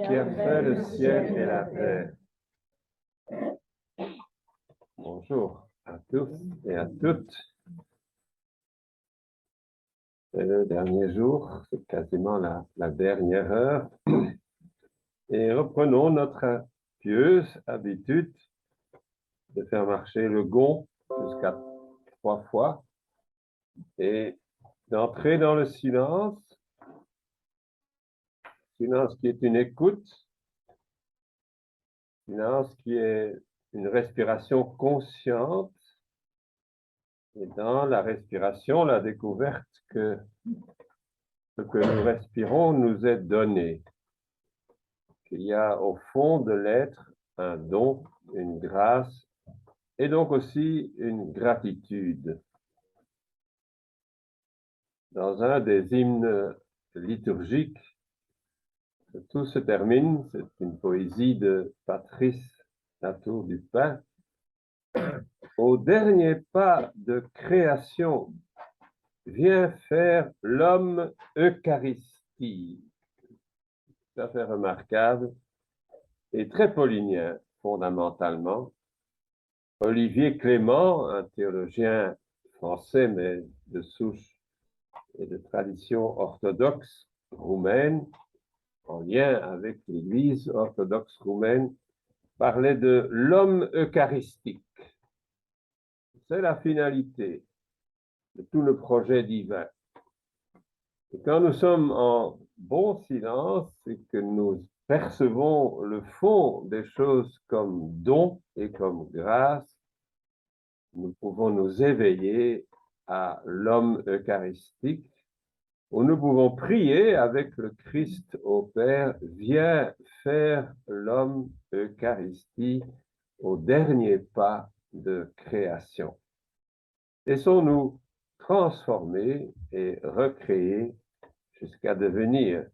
qui a fait le ciel et la terre. Bonjour à tous et à toutes. C'est le dernier jour, c'est quasiment la dernière heure. Et reprenons notre pieuse habitude de faire marcher le gond jusqu'à 3 fois et d'entrer dans le silence qui est une écoute, silence qui est une respiration consciente, et dans la respiration, la découverte que ce que nous respirons nous est donné, qu'il y a au fond de l'être un don, une grâce, et donc aussi une gratitude. Dans un des hymnes liturgiques, tout se termine, c'est une poésie de Patrice Latour du Pin. Au dernier pas de création, vient faire l'homme Eucharistie. Tout à fait remarquable et très paulinien, fondamentalement. Olivier Clément, un théologien français, mais de souche et de tradition orthodoxe roumaine, en lien avec l'Église orthodoxe roumaine, parlait de l'homme eucharistique. C'est la finalité de tout le projet divin. Et quand nous sommes en bon silence et que nous percevons le fond des choses comme don et comme grâce, nous pouvons nous éveiller à l'homme eucharistique, où nous pouvons prier avec le Christ au Père, viens faire l'homme Eucharistie au dernier pas de création. Laissons-nous transformer et recréer jusqu'à devenir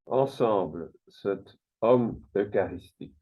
ensemble cet homme eucharistique.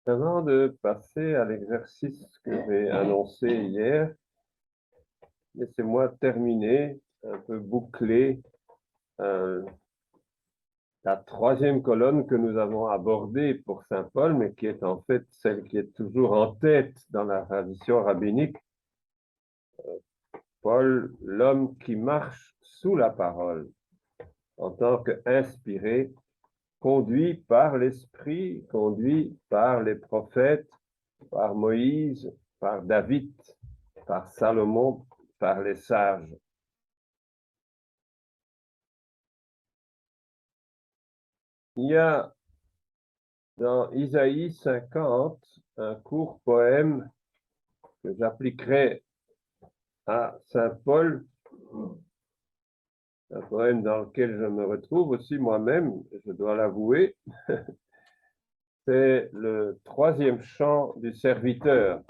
Avant de passer à l'exercice que j'ai annoncé hier, laissez-moi terminer, un peu boucler euh, la troisième colonne que nous avons abordée pour Saint Paul, mais qui est en fait celle qui est toujours en tête dans la tradition rabbinique. Paul, l'homme qui marche sous la parole, en tant qu'inspiré, conduit par l'Esprit, conduit par les prophètes, par Moïse, par David, par Salomon, par les sages. Il y a dans Isaïe 50 un court poème que j'appliquerai à Saint Paul, un poème dans lequel je me retrouve aussi moi-même, je dois l'avouer. C'est le troisième chant du serviteur.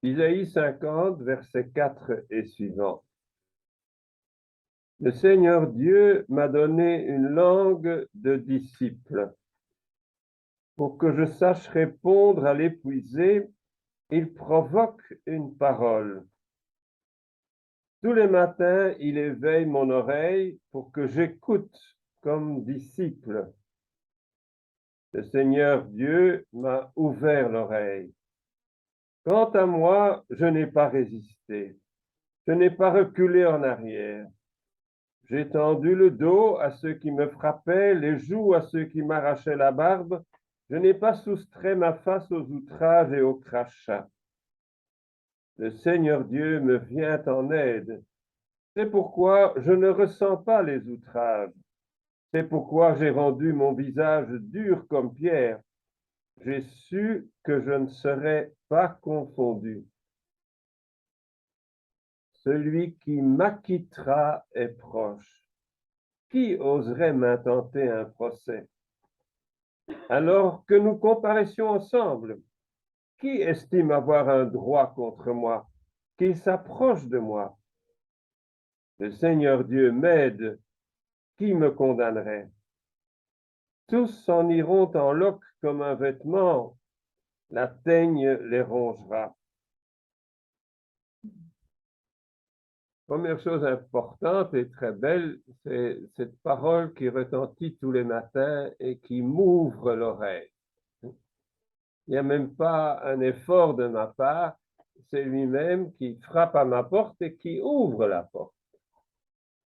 Isaïe 50, versets 4 et suivants. Le Seigneur Dieu m'a donné une langue de disciple. Pour que je sache répondre à l'épuisé, il provoque une parole. Tous les matins, il éveille mon oreille pour que j'écoute comme disciple. Le Seigneur Dieu m'a ouvert l'oreille. Quant à moi, je n'ai pas résisté. Je n'ai pas reculé en arrière. J'ai tendu le dos à ceux qui me frappaient, les joues à ceux qui m'arrachaient la barbe. Je n'ai pas soustrait ma face aux outrages et aux crachats. Le Seigneur Dieu me vient en aide. C'est pourquoi je ne ressens pas les outrages. C'est pourquoi j'ai rendu mon visage dur comme pierre. J'ai su que je ne serais pas confondu. Celui qui m'acquittera est proche. Qui oserait m'intenter un procès? Alors que nous comparaissions ensemble, qui estime avoir un droit contre moi? Qu'il s'approche de moi. Le Seigneur Dieu m'aide. Qui me condamnerait? Tous s'en iront en loques comme un vêtement. La teigne les rongera. Première chose importante et très belle, c'est cette parole qui retentit tous les matins et qui m'ouvre l'oreille. Il n'y a même pas un effort de ma part, c'est lui-même qui frappe à ma porte et qui ouvre la porte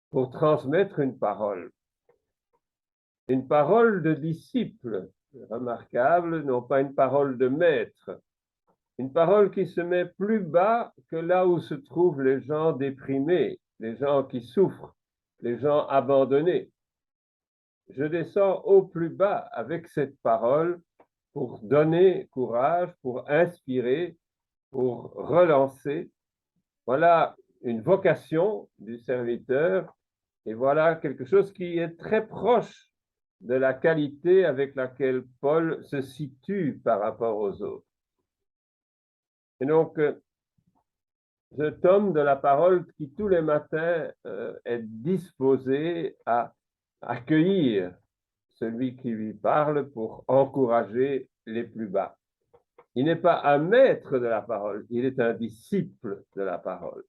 pour transmettre une parole. Une parole de disciple, remarquable, non pas une parole de maître. Une parole qui se met plus bas que là où se trouvent les gens déprimés, les gens qui souffrent, les gens abandonnés. Je descends au plus bas avec cette parole pour donner courage, pour inspirer, pour relancer. Voilà une vocation du serviteur et voilà quelque chose qui est très proche de la qualité avec laquelle Paul se situe par rapport aux autres. Et donc, cet homme de la parole qui tous les matins est disposé à accueillir celui qui lui parle pour encourager les plus bas. Il n'est pas un maître de la parole, il est un disciple de la parole.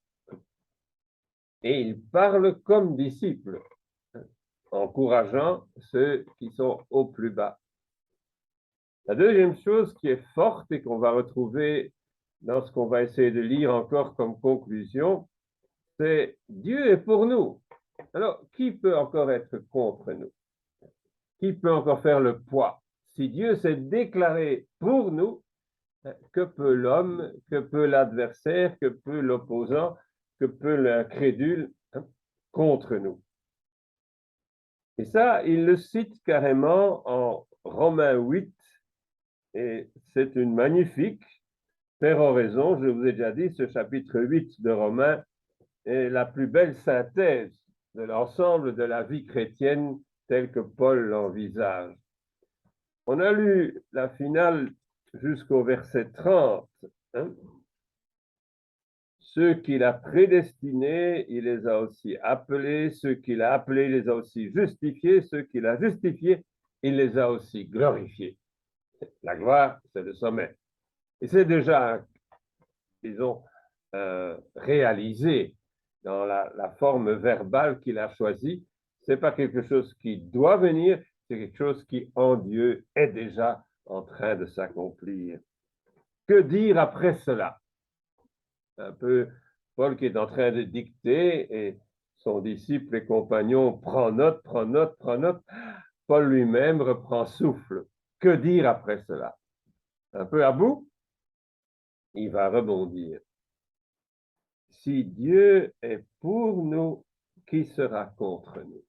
Et il parle comme disciple, encourageant ceux qui sont au plus bas. La deuxième chose qui est forte et qu'on va retrouver dans ce qu'on va essayer de lire encore comme conclusion, c'est Dieu est pour nous. Alors, qui peut encore être contre nous? Qui peut encore faire le poids? Si Dieu s'est déclaré pour nous, que peut l'homme, que peut l'adversaire, que peut l'opposant, que peut l'incrédule contre nous? Et ça, il le cite carrément en Romains 8, et c'est une magnifique péroraison. Je vous ai déjà dit, ce chapitre 8 de Romains est la plus belle synthèse de l'ensemble de la vie chrétienne telle que Paul l'envisage. On a lu la finale jusqu'au verset 30. Ceux qu'il a prédestinés, il les a aussi appelés. Ceux qu'il a appelés, il les a aussi justifiés. Ceux qu'il a justifiés, il les a aussi glorifiés. La gloire, c'est le sommet. Et c'est déjà, disons, réalisé dans la forme verbale qu'il a choisie. Ce n'est pas quelque chose qui doit venir, c'est quelque chose qui, en Dieu, est déjà en train de s'accomplir. Que dire après cela? Un peu Paul qui est en train de dicter et son disciple et compagnon prend note, prend note, prend note. Paul lui-même reprend souffle. Que dire après cela? Un peu à bout, il va rebondir. Si Dieu est pour nous, qui sera contre nous?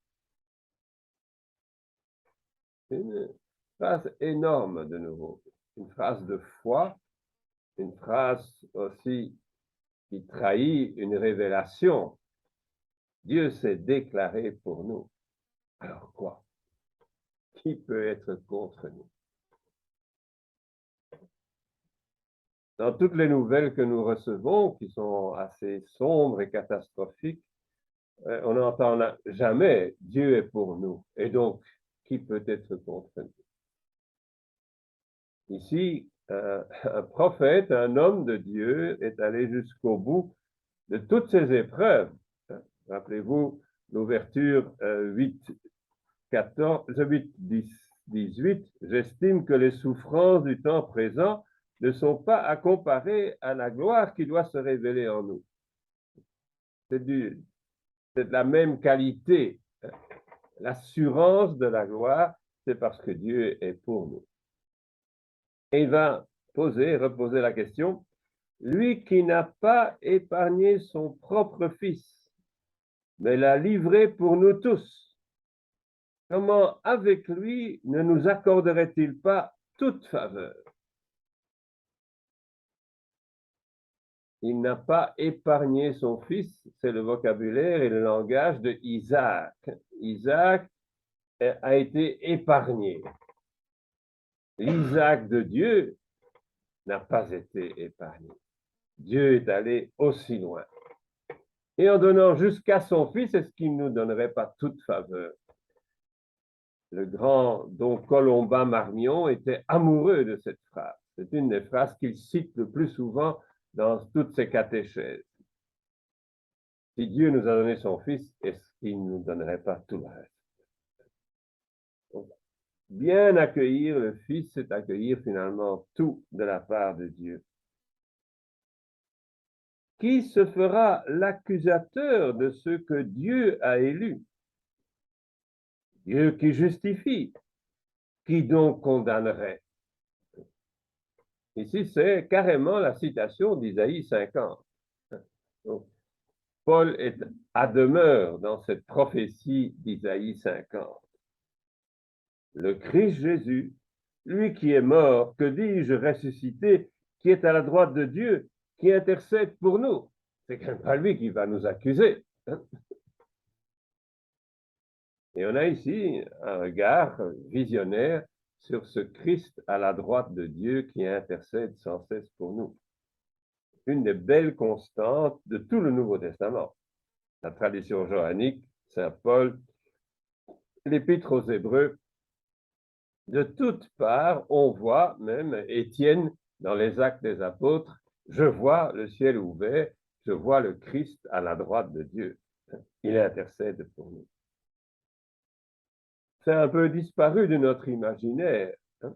Une phrase énorme de nouveau, une phrase de foi, une phrase aussi qui trahit une révélation. Dieu s'est déclaré pour nous. Alors quoi? Qui peut être contre nous? Dans toutes les nouvelles que nous recevons, qui sont assez sombres et catastrophiques, on n'entend jamais Dieu est pour nous. Et donc, qui peut être contre nous? Ici, un prophète, un homme de Dieu est allé jusqu'au bout de toutes ces épreuves. Rappelez-vous l'ouverture 8, 14, 8, 10, 18. J'estime que les souffrances du temps présent ne sont pas à comparer à la gloire qui doit se révéler en nous. C'est de la même qualité. L'assurance de la gloire, c'est parce que Dieu est pour nous. Et il va reposer la question, lui qui n'a pas épargné son propre fils, mais l'a livré pour nous tous, comment avec lui ne nous accorderait-il pas toute faveur? Il n'a pas épargné son fils, c'est le vocabulaire et le langage de Isaac. Isaac a été épargné. L'Isaac de Dieu n'a pas été épargné. Dieu est allé aussi loin. Et en donnant jusqu'à son fils, est-ce qu'il ne nous donnerait pas toute faveur? Le grand Don Colomba Marmion était amoureux de cette phrase. C'est une des phrases qu'il cite le plus souvent dans toutes ses catéchèses. Si Dieu nous a donné son fils, est-ce qu'il ne nous donnerait pas tout le reste? Donc, bien accueillir le fils, c'est accueillir finalement tout de la part de Dieu. Qui se fera l'accusateur de ceux que Dieu a élus? Dieu qui justifie. Qui donc condamnerait? Ici, c'est carrément la citation d'Isaïe 50. Donc, Paul est à demeure dans cette prophétie d'Isaïe 50. Le Christ Jésus, lui qui est mort, que dis-je, ressuscité, qui est à la droite de Dieu, qui intercède pour nous. C'est quand même pas lui qui va nous accuser. Et on a ici un regard visionnaire sur ce Christ à la droite de Dieu qui intercède sans cesse pour nous. Une des belles constantes de tout le Nouveau Testament. La tradition johannique, Saint Paul, l'Épître aux Hébreux, de toutes parts, on voit même Étienne dans les Actes des Apôtres, je vois le ciel ouvert, je vois le Christ à la droite de Dieu. Il intercède pour nous. C'est un peu disparu de notre imaginaire, hein,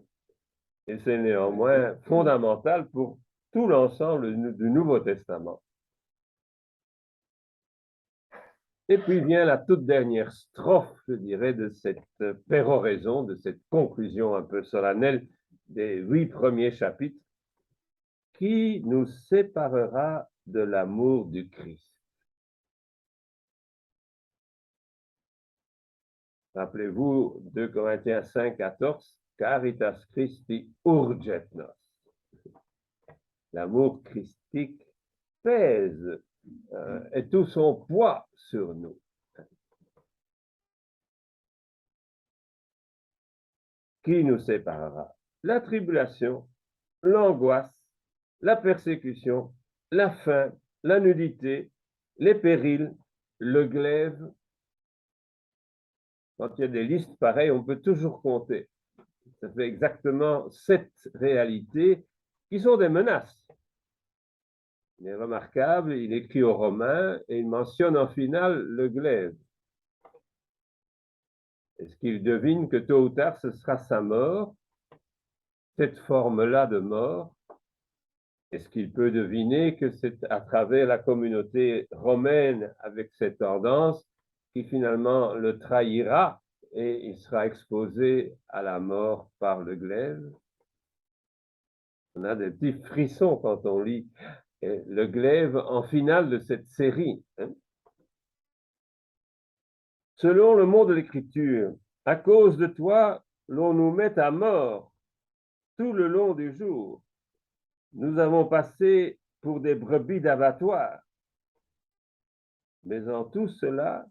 et c'est néanmoins fondamental pour tout l'ensemble du Nouveau Testament. Et puis vient la toute dernière strophe, je dirais, de cette péroraison, de cette conclusion un peu solennelle des 8 premiers chapitres. Qui nous séparera de l'amour du Christ? Rappelez-vous 2 Corinthiens 5, 14, Caritas Christi urget nos. L'amour christique pèse et tout son poids sur nous. Qui nous séparera? La tribulation, l'angoisse, la persécution, la faim, la nudité, les périls, le glaive. Quand il y a des listes pareilles, on peut toujours compter. Ça fait exactement 7 réalités qui sont des menaces. Il est remarquable, il écrit aux Romains et il mentionne en finale le glaive. Est-ce qu'il devine que tôt ou tard, ce sera sa mort, cette forme-là de mort? Est-ce qu'il peut deviner que c'est à travers la communauté romaine avec cette tendance qui finalement le trahira et il sera exposé à la mort par le glaive? On a des petits frissons quand on lit le glaive en finale de cette série. Selon le mot de l'Écriture, à cause de toi, l'on nous met à mort tout le long du jour. Nous avons passé pour des brebis d'abattoir. Mais en tout cela,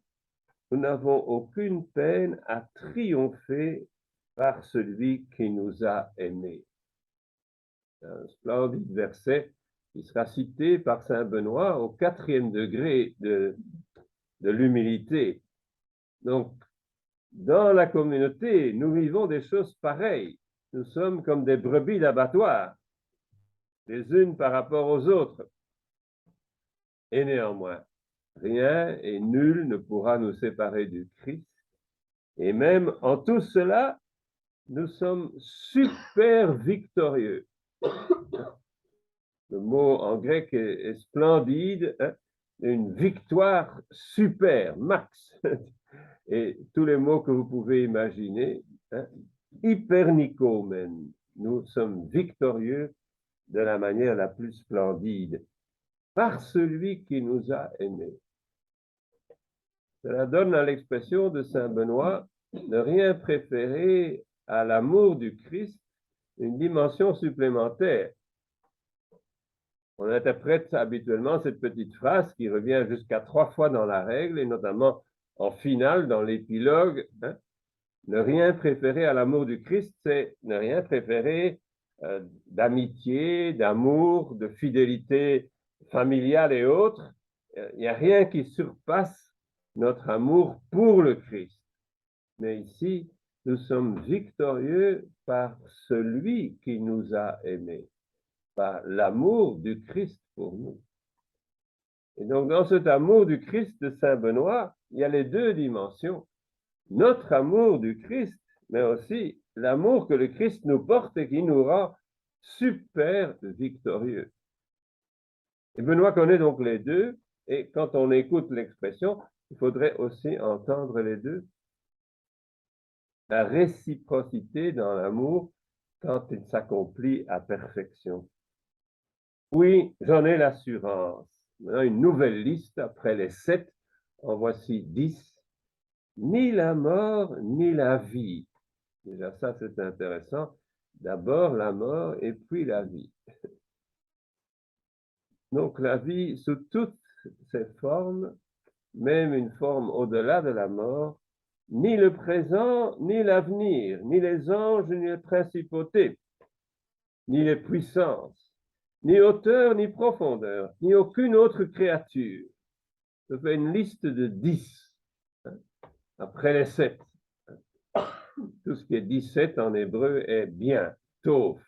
nous n'avons aucune peine à triompher par celui qui nous a aimés. Un splendide verset qui sera cité par saint Benoît au 4e degré de l'humilité. Donc, dans la communauté, nous vivons des choses pareilles. Nous sommes comme des brebis d'abattoir, les unes par rapport aux autres. Et néanmoins, rien et nul ne pourra nous séparer du Christ. Et même en tout cela, nous sommes super victorieux. Le mot en grec est splendide, hein? Une victoire super, max. Et tous les mots que vous pouvez imaginer, hein? Hypernikomen, nous sommes victorieux de la manière la plus splendide, par celui qui nous a aimés. Cela donne à l'expression de saint Benoît ne rien préférer à l'amour du Christ une dimension supplémentaire. On interprète habituellement cette petite phrase qui revient jusqu'à 3 fois dans la règle, et notamment en finale, dans l'épilogue. Hein, ne rien préférer à l'amour du Christ, c'est ne rien préférer d'amitié, d'amour, de fidélité familiale et autres. Il n'y a rien qui surpasse notre amour pour le Christ. Mais ici, nous sommes victorieux par celui qui nous a aimés, par l'amour du Christ pour nous. Et donc, dans cet amour du Christ de saint Benoît, il y a les deux dimensions. Notre amour du Christ, mais aussi l'amour que le Christ nous porte et qui nous rend super victorieux. Et Benoît connaît donc les deux, et quand on écoute l'expression, il faudrait aussi entendre les deux. La réciprocité dans l'amour quand il s'accomplit à perfection. Oui, j'en ai l'assurance. Maintenant, une nouvelle liste après les 7, en voici 10. Ni la mort, ni la vie. Déjà, ça, c'est intéressant. D'abord la mort et puis la vie. Donc, la vie sous toutes ses formes, même une forme au-delà de la mort, ni le présent, ni l'avenir, ni les anges, ni les principautés, ni les puissances, ni hauteur, ni profondeur, ni aucune autre créature. Je fais une liste de 10, hein, après les 7. Tout ce qui est 17 en hébreu est bien, tov.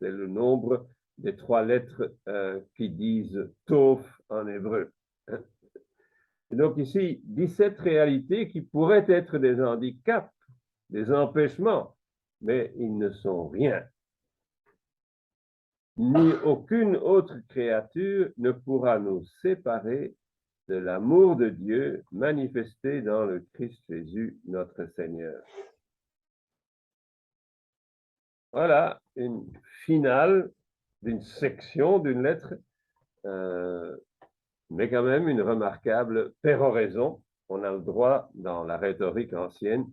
C'est le nombre des 3 lettres qui disent tov en hébreu. Et donc ici, 17 réalités qui pourraient être des handicaps, des empêchements, mais ils ne sont rien. Ni aucune autre créature ne pourra nous séparer de l'amour de Dieu manifesté dans le Christ Jésus, notre Seigneur. Voilà une finale d'une section, d'une lettre, mais quand même une remarquable péroraison. On a le droit, dans la rhétorique ancienne,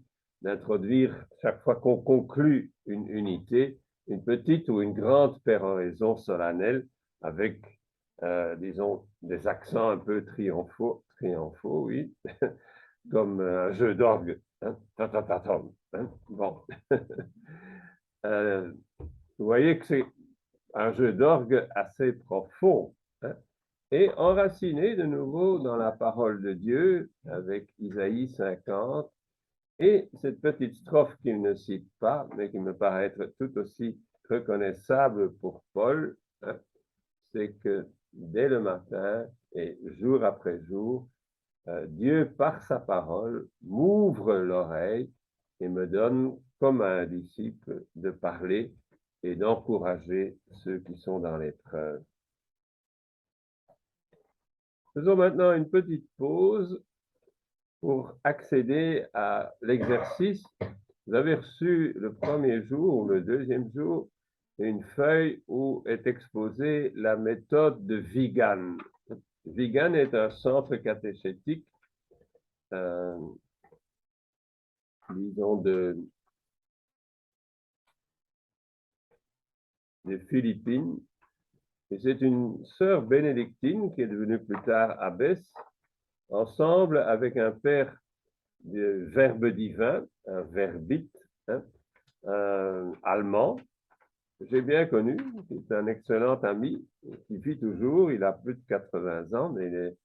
d'introduire, chaque fois qu'on conclut une unité, une petite ou une grande péroraison solennelle avec, disons, des accents un peu triomphaux, oui, comme un jeu d'orgue. Hein, hein, bon. Vous voyez que c'est un jeu d'orgue assez profond. Hein. et enraciné de nouveau dans la parole de Dieu avec Isaïe 50 et cette petite strophe qu'il ne cite pas, mais qui me paraît être tout aussi reconnaissable pour Paul, hein, c'est que dès le matin et jour après jour, Dieu, par sa parole, m'ouvre l'oreille et me donne, comme à un disciple, de parler et d'encourager ceux qui sont dans l'épreuve. Faisons maintenant une petite pause pour accéder à l'exercice. Vous avez reçu le premier jour ou le deuxième jour une feuille où est exposée la méthode de Vigan. Vigan est un centre catéchétique, disons, des Philippines. Et c'est une sœur bénédictine qui est devenue plus tard abbesse, ensemble avec un père de Verbe divin, un verbite, hein, allemand, que j'ai bien connu, qui est un excellent ami, qui vit toujours, il a plus de 80 ans, mais il est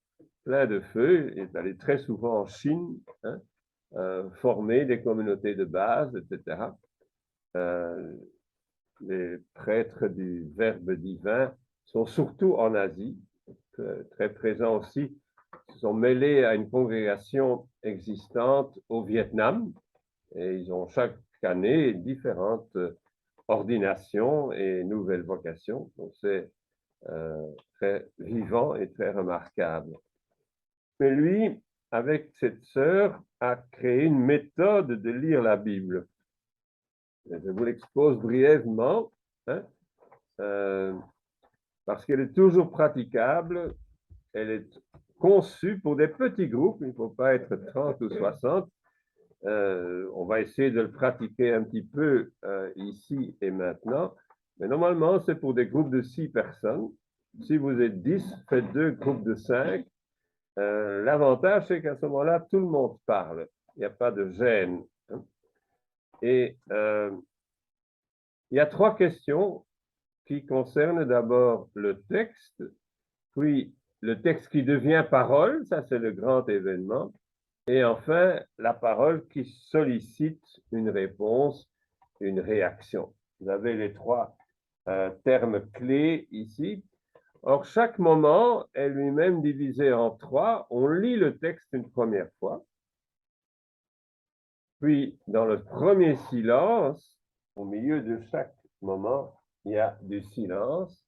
plein de feu, il est allé très souvent en Chine, hein, former des communautés de base, etc. Les prêtres du Verbe divin sont surtout en Asie, très présents aussi, se sont mêlés à une congrégation existante au Vietnam, et ils ont chaque année différentes ordinations et nouvelles vocations. Donc c'est très vivant et très remarquable. Mais lui, avec cette sœur, a créé une méthode de lire la Bible. Je vous l'expose brièvement, hein, parce qu'elle est toujours praticable, elle est conçue pour des petits groupes, il ne faut pas être 30 ou 60. On va essayer de le pratiquer un petit peu ici et maintenant, mais normalement, c'est pour des groupes de 6 personnes. Si vous êtes 10, faites 2 groupes de 5. L'avantage, c'est qu'à ce moment-là, tout le monde parle. Il n'y a pas de gêne. Et il y a 3 questions qui concernent d'abord le texte, puis le texte qui devient parole, ça c'est le grand événement, et enfin la parole qui sollicite une réponse, une réaction. Vous avez les 3 termes clés ici. Or, chaque moment est lui-même divisé en 3. On lit le texte une première fois, puis dans le premier silence, au milieu de chaque moment, il y a du silence.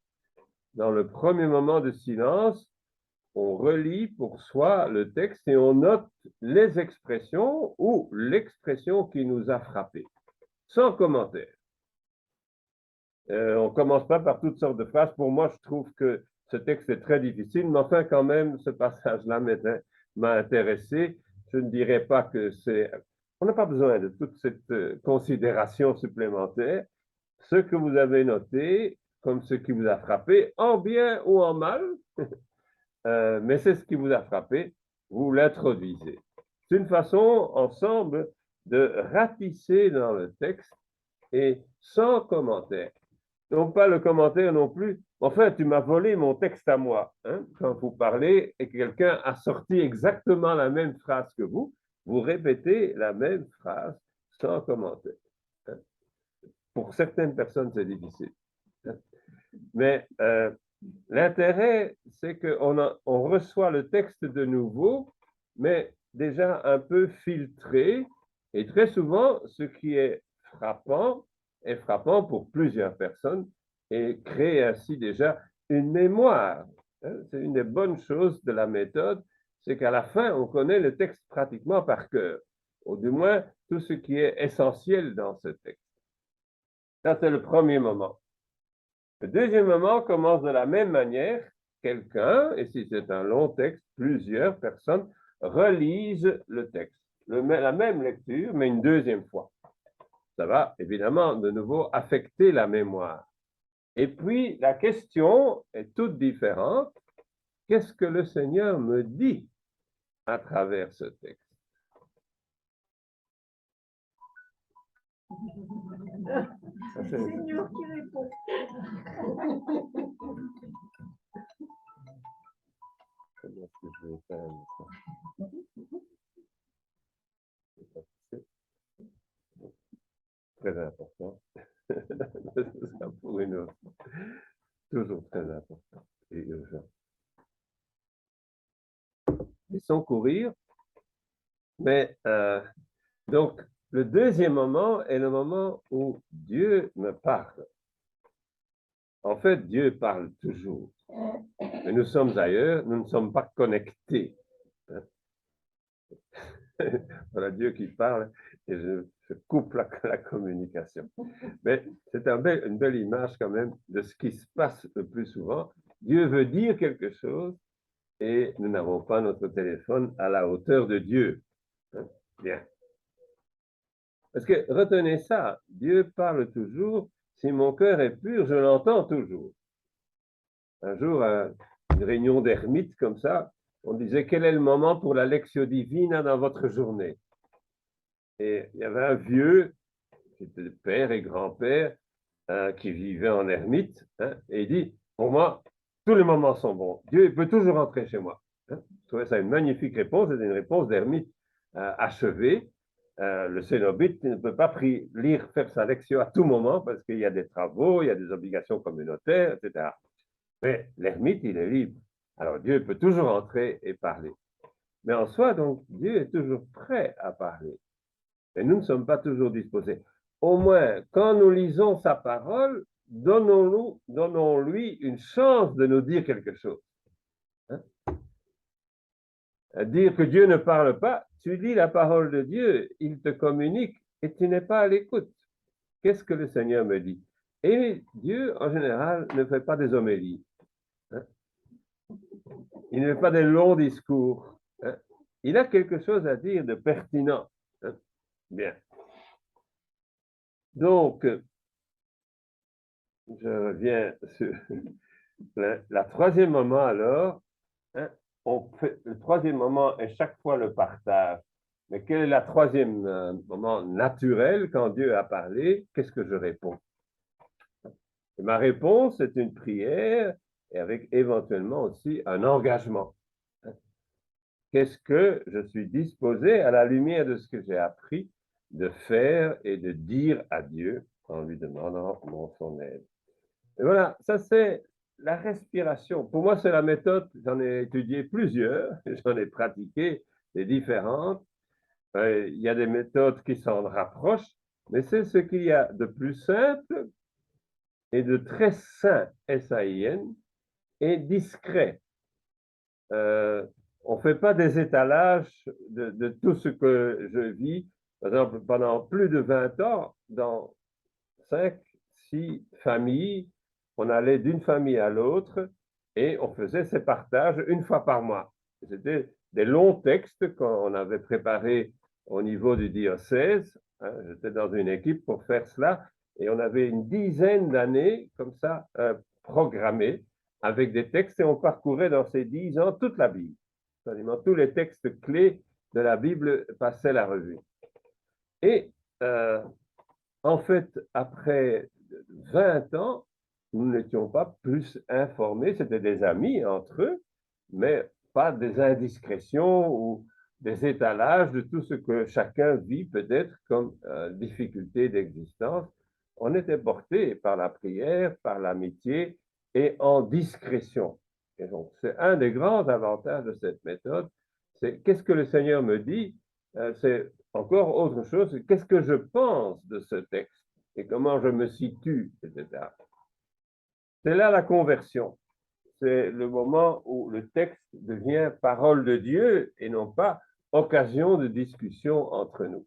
Dans le premier moment de silence, on relit pour soi le texte et on note les expressions ou l'expression qui nous a frappé, sans commentaire. On ne commence pas par toutes sortes de phrases. Pour moi, je trouve que ce texte est très difficile, mais enfin, quand même, ce passage-là m'a intéressé. Je ne dirais pas que c'est... On n'a pas besoin de toute cette considération supplémentaire. Ce que vous avez noté, comme ce qui vous a frappé, en bien ou en mal, mais c'est ce qui vous a frappé, vous l'introduisez. C'est une façon, ensemble, de ratisser dans le texte et sans commentaire. Non pas le commentaire non plus. Enfin, tu m'as volé mon texte à moi. Hein? Quand vous parlez et que quelqu'un a sorti exactement la même phrase que vous répétez la même phrase sans commentaire. Hein? Pour certaines personnes, c'est difficile. Hein? Mais l'intérêt, c'est qu'on reçoit le texte de nouveau, mais déjà un peu filtré. Et très souvent, ce qui est frappant pour plusieurs personnes et crée ainsi déjà une mémoire. C'est une des bonnes choses de la méthode, c'est qu'à la fin, on connaît le texte pratiquement par cœur, ou du moins tout ce qui est essentiel dans ce texte. Ça, c'est le premier moment. Le deuxième moment commence de la même manière. Quelqu'un, et si c'est un long texte, plusieurs personnes relisent le texte. La même lecture, mais une deuxième fois. Ça va évidemment de nouveau affecter la mémoire. Et puis, la question est toute différente. Qu'est-ce que le Seigneur me dit à travers ce texte? C'est le Seigneur qui répond. très important. Ce sera pour une autre. Toujours très important et urgent. Laissons courir. Mais donc, le deuxième moment est le moment où Dieu me parle. En fait, Dieu parle toujours. Mais nous sommes ailleurs, nous ne sommes pas connectés. Voilà Dieu qui parle et je coupe la communication. Mais c'est une belle image quand même de ce qui se passe le plus souvent. Dieu veut dire quelque chose et nous n'avons pas notre téléphone à la hauteur de Dieu. Bien. Parce que retenez ça, Dieu parle toujours. Si mon cœur est pur, je l'entends toujours. Un jour, à une réunion d'ermites comme ça, on disait quel est le moment pour la lectio divina dans votre journée? Et il y avait un vieux, qui était père et grand-père, qui vivait en ermite, et il dit, pour moi, tous les moments sont bons. Dieu peut toujours entrer chez moi. Je trouvais ça une magnifique réponse, c'était une réponse d'ermite achevée. Le cénobite ne peut pas faire sa lectio à tout moment parce qu'il y a des travaux, il y a des obligations communautaires, etc. Mais l'ermite, il est libre. Alors Dieu peut toujours entrer et parler. Mais en soi, donc, Dieu est toujours prêt à parler. Mais nous ne sommes pas toujours disposés. Au moins, quand nous lisons sa parole, donnons-lui une chance de nous dire quelque chose. Dire que Dieu ne parle pas, tu lis la parole de Dieu, il te communique et tu n'es pas à l'écoute. Qu'est-ce que le Seigneur me dit? Et Dieu, en général, ne fait pas des homélies. Il ne fait pas des longs discours. Il a quelque chose à dire de pertinent. Bien. Donc, je reviens sur la troisième moment alors. Le troisième moment est chaque fois le partage. Mais quel est le troisième moment naturel quand Dieu a parlé? Qu'est-ce que je réponds? Et ma réponse est une prière et avec éventuellement aussi un engagement. Qu'est-ce que je suis disposé à la lumière de ce que j'ai appris de faire et de dire à Dieu en lui demandant son aide? Et voilà, ça c'est la respiration. Pour moi, c'est la méthode, j'en ai étudié plusieurs, j'en ai pratiqué des différentes. Il y a des méthodes qui s'en rapprochent, mais c'est ce qu'il y a de plus simple et de très sain, S-A-I-N, et discret. On ne fait pas des étalages de tout ce que je vis. Par exemple, pendant plus de 20 ans, dans 5, 6 familles, on allait d'une famille à l'autre et on faisait ces partages une fois par mois. C'était des longs textes qu'on avait préparés au niveau du diocèse. J'étais dans une équipe pour faire cela et on avait une dizaine d'années comme ça programmées avec des textes et on parcourait dans ces 10 ans toute la Bible. Quasiment tous les textes clés de la Bible passaient la revue. Et en fait, après 20 ans, nous n'étions pas plus informés, c'était des amis entre eux, mais pas des indiscrétions ou des étalages de tout ce que chacun vit peut-être comme difficulté d'existence. On était porté par la prière, par l'amitié et en discrétion. Et donc, c'est un des grands avantages de cette méthode, c'est qu'est-ce que le Seigneur me dit, c'est encore autre chose, qu'est-ce que je pense de ce texte et comment je me situe, etc. C'est là la conversion. C'est le moment où le texte devient parole de Dieu et non pas occasion de discussion entre nous.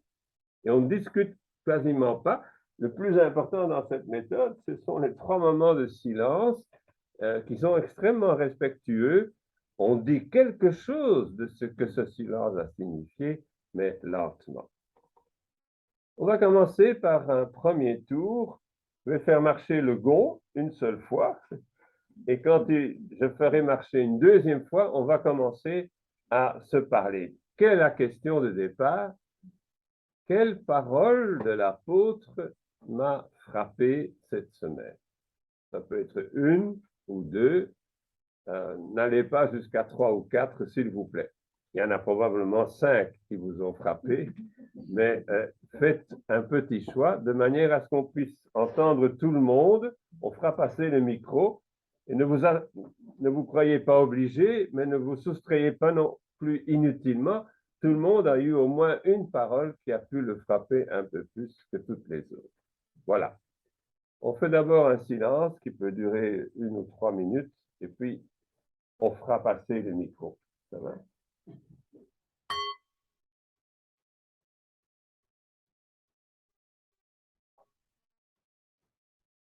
Et on ne discute quasiment pas. Le plus important dans cette méthode, ce sont les 3 moments de silence qui sont extrêmement respectueux. On dit quelque chose de ce que ce silence a signifié, mais lentement. On va commencer par un premier tour. Je vais faire marcher le gong une seule fois. Et quand je ferai marcher une deuxième fois, on va commencer à se parler. Quelle est la question de départ? Quelle parole de l'apôtre m'a frappé cette semaine? Ça peut être une ou deux. N'allez pas jusqu'à 3 ou 4, s'il vous plaît. Il y en a probablement 5 qui vous ont frappé, mais faites un petit choix de manière à ce qu'on puisse entendre tout le monde. On fera passer le micro et ne vous croyez pas obligé, mais ne vous soustrayez pas non plus inutilement. Tout le monde a eu au moins une parole qui a pu le frapper un peu plus que toutes les autres. Voilà. On fait d'abord un silence qui peut durer 1 ou 3 minutes et puis on fera passer le micro. Ça va?